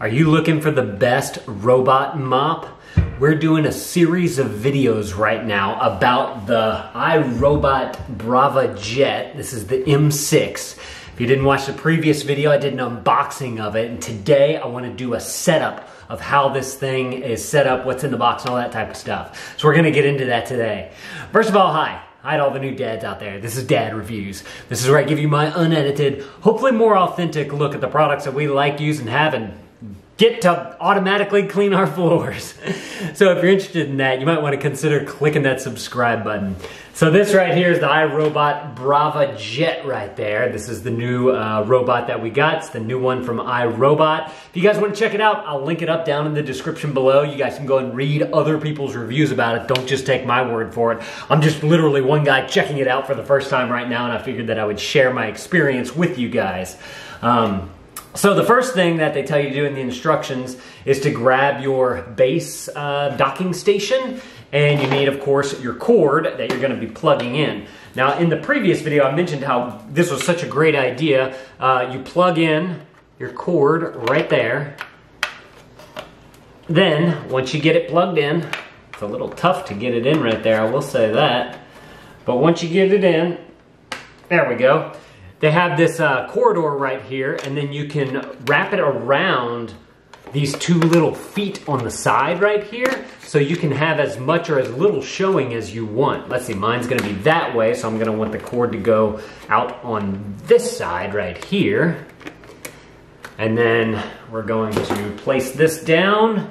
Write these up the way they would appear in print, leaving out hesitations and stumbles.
Are you looking for the best robot mop? We're doing a series of videos right now about the iRobot Braava Jet. This is the M6. If you didn't watch the previous video, I did an unboxing of it. And today I want to do a setup of how this thing is set up, what's in the box, and all that type of stuff. So we're going to get into that today. First of all, hi. Hi to all the new dads out there. This is Dad Reviews. This is where I give you my unedited, hopefully more authentic look at the products that we like, use, and have, and get to automatically clean our floors. So if you're interested in that, you might want to consider clicking that subscribe button. So this right here is the iRobot Braava Jet right there. This is the new robot that we got. It's the new one from iRobot. If you guys want to check it out, I'll link it up down in the description below. You guys can go and read other people's reviews about it. Don't just take my word for it. I'm just literally one guy checking it out for the first time right now, and I figured that I would share my experience with you guys. So the first thing that they tell you to do in the instructions is to grab your base docking station, and you need, of course, your cord that you're going to be plugging in. Now, in the previous video, I mentioned how this was such a great idea. You plug in your cord right there. Then, once you get it plugged in, it's a little tough to get it in right there, I will say that. But once you get it in, there we go. They have this corridor right here, and then you can wrap it around these two little feet on the side right here, so you can have as much or as little showing as you want. Let's see, mine's gonna be that way, so I'm gonna want the cord to go out on this side right here. And then we're going to place this down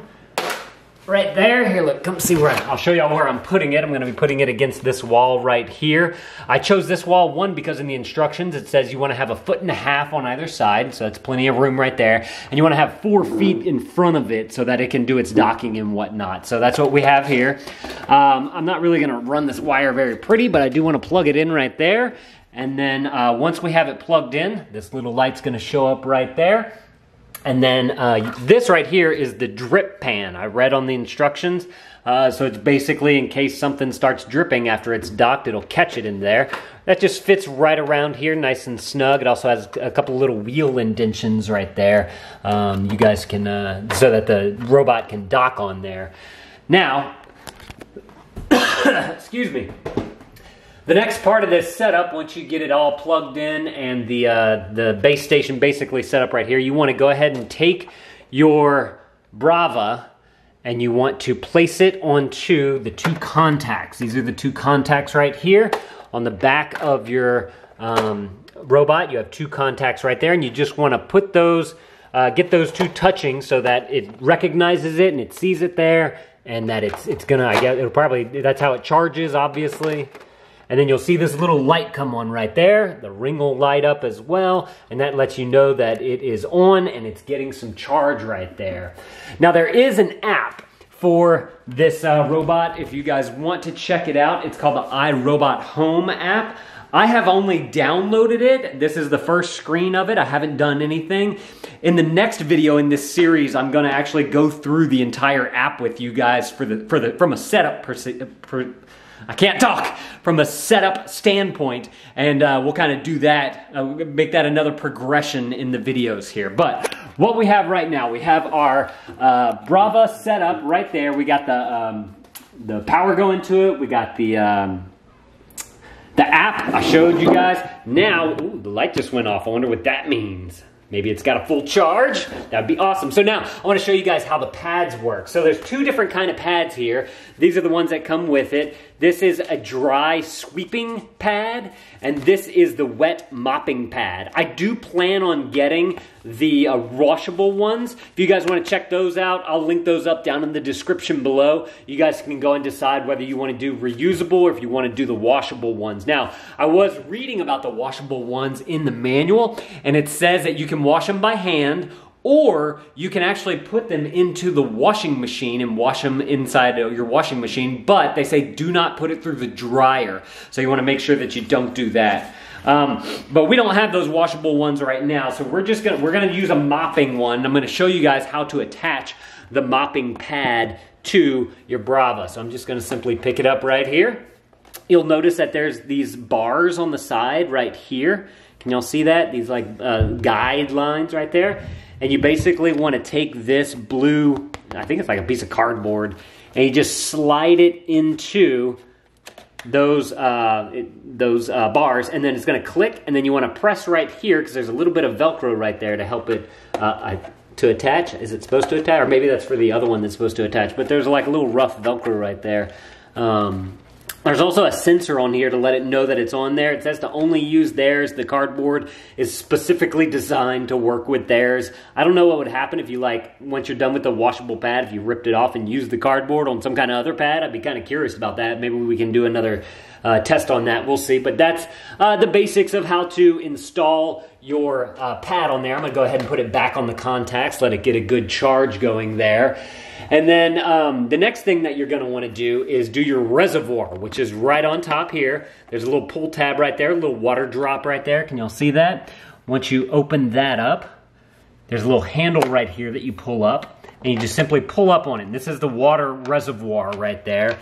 right there. Here, look, come see where I'll show y'all where I'm putting it. I'm gonna be putting it against this wall right here. I chose this wall, one, because in the instructions it says you wanna have 1.5 feet on either side, so that's plenty of room right there. And you wanna have 4 feet in front of it so that it can do its docking and whatnot. So that's what we have here. I'm not really gonna run this wire very pretty, but I do wanna plug it in right there. And then once we have it plugged in, this little light's gonna show up right there. And then this right here is the drip pan. I read on the instructions. So it's basically in case something starts dripping after it's docked, it'll catch it in there. That just fits right around here, nice and snug. It also has a couple little wheel indentions right there. You guys can, so that the robot can dock on there. Now, excuse me. The next part of this setup, once you get it all plugged in and the base station basically set up right here, you want to go ahead and take your Braava and you want to place it onto the two contacts. These are the two contacts right here. On the back of your robot, you have two contacts right there, and you just want to put those, get those two touching so that it recognizes it and it sees it there, and that it's gonna, I guess, it'll probably, that's how it charges, obviously. And then you'll see this little light come on right there. The ring will light up as well, and that lets you know that it is on and it's getting some charge right there. Now there is an app for this robot if you guys want to check it out. It's called the iRobot Home app. I have only downloaded it. This is the first screen of it. I haven't done anything. In the next video in this series, I'm gonna actually go through the entire app with you guys from a setup I can't talk, from a setup standpoint, and we'll kind of do that, make that another progression in the videos here. But what we have right now, we have our Braava setup right there. We got the power going to it. We got the app I showed you guys. Now, ooh, the light just went off. I wonder what that means. Maybe it's got a full charge. That'd be awesome. So now I want to show you guys how the pads work. So there's two different kind of pads here. These are the ones that come with it. This is a dry sweeping pad, and this is the wet mopping pad. I do plan on getting the washable ones. If you guys want to check those out, I'll link those up down in the description below. You guys can go and decide whether you want to do reusable or if you want to do the washable ones. Now, I was reading about the washable ones in the manual, and it says that you can wash them by hand, or you can actually put them into the washing machine and wash them inside your washing machine, but they say do not put it through the dryer. So you want to make sure that you don't do that. But we don't have those washable ones right now, so we're gonna use a mopping one. I'm gonna show you guys how to attach the mopping pad to your Braava. So I'm just gonna simply pick it up right here. You'll notice that there's these bars on the side right here. Can y'all see that? These like guidelines right there. and you basically want to take this blue, I think it's like a piece of cardboard, and you just slide it into those bars, and then it's going to click, and then you want to press right here because there's a little bit of Velcro right there to help it to attach. Is it supposed to attach? Or maybe that's for the other one that's supposed to attach, but there's like a little rough Velcro right there. There's also a sensor on here to let it know that it's on there. It says to only use theirs. The cardboard is specifically designed to work with theirs. I don't know what would happen if you, like, once you're done with the washable pad, if you ripped it off and used the cardboard on some kind of other pad. I'd be kind of curious about that. Maybe we can do another test on that. We'll see. But that's the basics of how to install your pad on there. I'm going to go ahead and put it back on the contacts, let it get a good charge going there. And then the next thing that you're going to want to do is do your reservoir, which is right on top here. There's a little pull tab right there, a little water drop right there. Can y'all see that? Once you open that up, there's a little handle right here that you pull up, and you just simply pull up on it. And this is the water reservoir right there.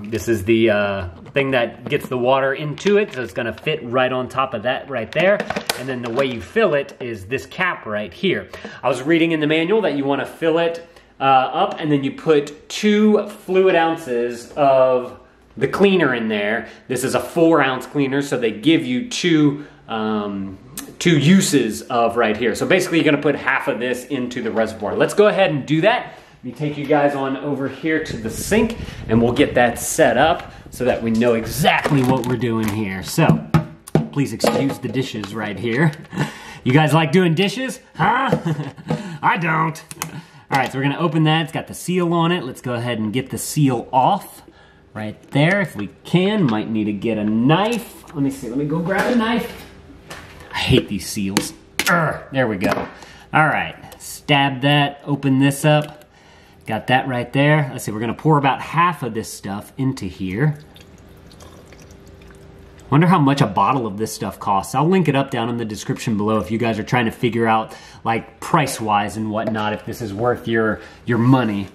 This is the thing that gets the water into it, so it's going to fit right on top of that right there. And then the way you fill it is this cap right here. I was reading in the manual that you want to fill it up, and then you put 2 fluid ounces of the cleaner in there. This is a 4-ounce cleaner, so they give you two uses of right here. So basically you're gonna put half of this into the reservoir. Let's go ahead and do that. Let me take you guys on over here to the sink, and we'll get that set up so that we know exactly what we're doing here. So please excuse the dishes right here. You guys like doing dishes? Huh? I don't. All right, so we're gonna open that. It's got the seal on it. Let's go ahead and get the seal off right there if we can. Might need to get a knife. Let me see, let me go grab a knife. I hate these seals. There we go. All right, stab that, open this up. Got that right there. Let's see, we're gonna pour about half of this stuff into here. Wonder how much a bottle of this stuff costs. I'll link it up down in the description below if you guys are trying to figure out, like, price-wise and whatnot, if this is worth your money.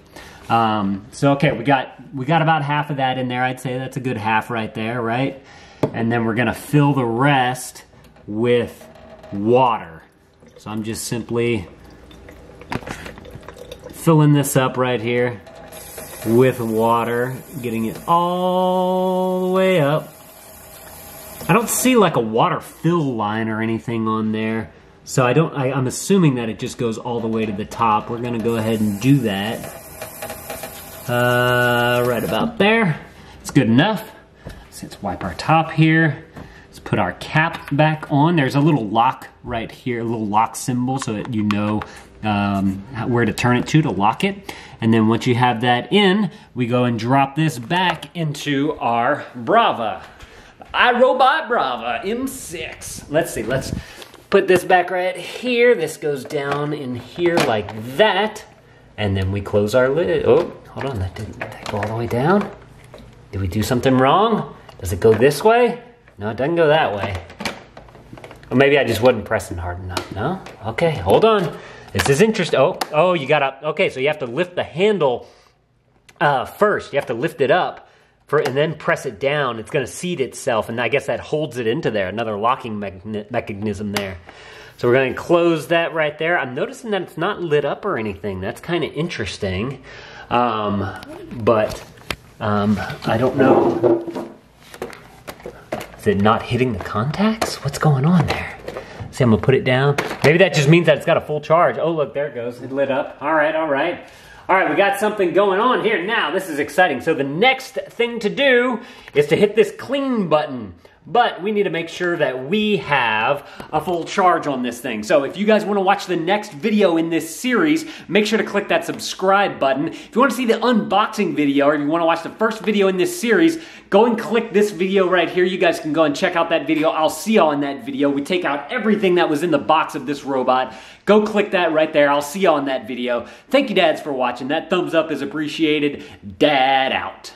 So okay, we got about half of that in there. I'd say that's a good half right there, right? And then we're gonna fill the rest with water. So I'm just simply filling this up right here with water, getting it all the way up. I don't see like a water fill line or anything on there, so I'm assuming that it just goes all the way to the top. We're gonna go ahead and do that. Right about there. It's good enough. So let's wipe our top here. Let's put our cap back on. There's a little lock right here, a little lock symbol so that you know where to turn it to lock it. And then once you have that in, we go and drop this back into our Braava. iRobot Braava M6. Let's see, let's put this back right here. This goes down in here like that. And then we close our lid. Oh, hold on, did that go all the way down? Did we do something wrong? Does it go this way? No, it doesn't go that way. Or maybe I just wasn't pressing hard enough, no? Okay, hold on. This is interesting. Oh, you gotta, okay, so you have to lift the handle first. You have to lift it up. And then press it down. It's going to seat itself, and I guess that holds it into there, another locking mechanism there. So we're going to close that right there. I'm noticing that it's not lit up or anything. That's kind of interesting, but I don't know. Is it not hitting the contacts? What's going on there? See, I'm going to put it down. Maybe that just means that it's got a full charge. Oh, look, there it goes. It lit up. All right, all right. All right, we got something going on here now. This is exciting. So the next thing to do is to hit this clean button. But we need to make sure that we have a full charge on this thing. So if you guys want to watch the next video in this series, make sure to click that subscribe button. If you want to see the unboxing video, or if you want to watch the first video in this series, go and click this video right here. You guys can go and check out that video. I'll see y'all in that video. We take out everything that was in the box of this robot. Go click that right there. I'll see y'all in that video. Thank you, dads, for watching. That thumbs up is appreciated. Dad out.